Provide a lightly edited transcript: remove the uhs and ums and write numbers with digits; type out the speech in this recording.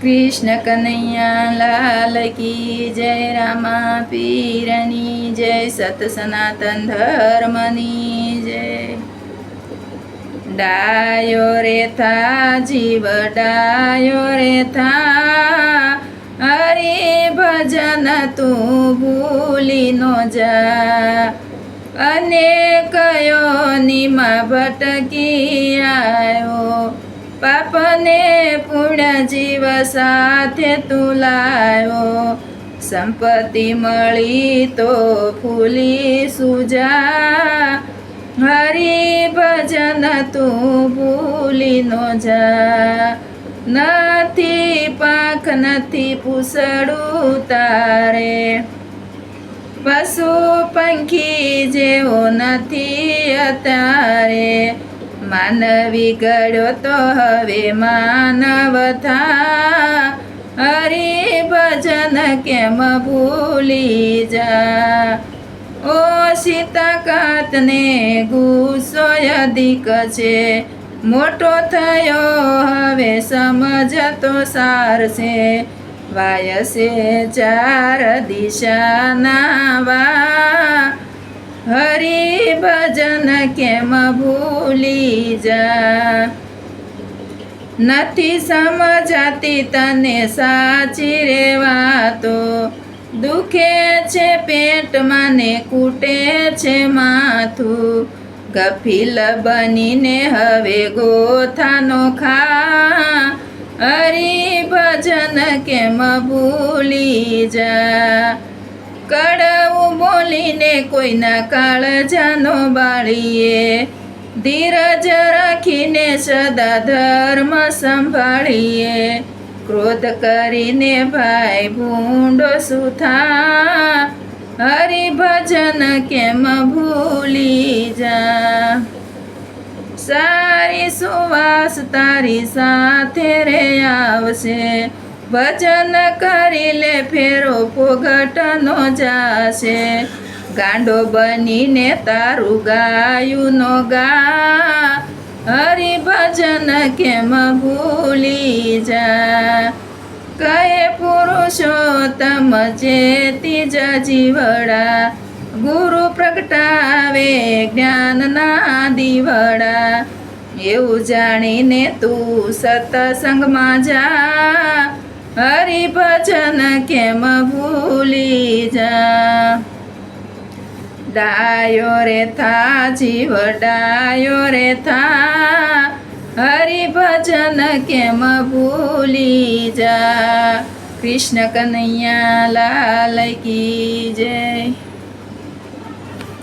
कृष्ण कन्हैया लाल की जय। रामा पीरनी जय। सत सनातन धर्मनी जय। डायो रे था जीव डायो रे था, हरि भजन तू भूली नो जा। अनेक योनिमा भटकी आयो, पापने पुण्य जीव साथे तू लायो। संपत्ति मળી तो फूली सुजा, हरि भजन तू भूली नो जा। નથી પાંખ નથી પૂછડું તારે, પશુ પંખી જેવો નથી અત્યારે। માનવી ગળ્યો તો હવે માનવ થા, હરિ ભજન કેમ ભૂલી જા। ઓ સીતાકાતને ગુસ્સો અધિક છે, મોટો થયો હવે સમજતો સાર છે। વાયસે ચાર દિશાના વા, હરિ ભજન કેમ ભૂલી જા। નથી સમજાતી તને સાચી રે વાતો, દુખે છે પેટમાં ને કૂટે છે માથું। ગફીલ બનીને હવે ગોથાનો ખા, હરિ ભજન કેમ ભૂલી જા। કડવું બોલીને કોઈના કાળજાનો બાળીએ, ધીરજ રાખીને સદા ધર્મ સંભાળીએ। ક્રોધ કરીને ભાઈ ભૂંડો સુથા, હરિ ભજન કેમ ભૂલી જા। સારી સુવાસ તારી સાથે રે આવશે, ભજન કરી લે ફેરો પોગટનો જાશે। ગાંડો બનીને તારું ગાયું નો ગા, હરિ ભજન કેમ ભૂલી જા। કહે પુરુષોત્તમ જેતી જીવડા, ગુરુ પ્રગટાવે જ્ઞાનના દીવડા। એવું જાણીને તું સત્સંગમાં જા, હરિ ભજન કેમ ભૂલી જા। ડાયો રે થા જીવ ડાયો રે થા, હરિ ભજન કેમ ભૂલી જા। કૃષ્ણ કનૈયા લાલ કી જય।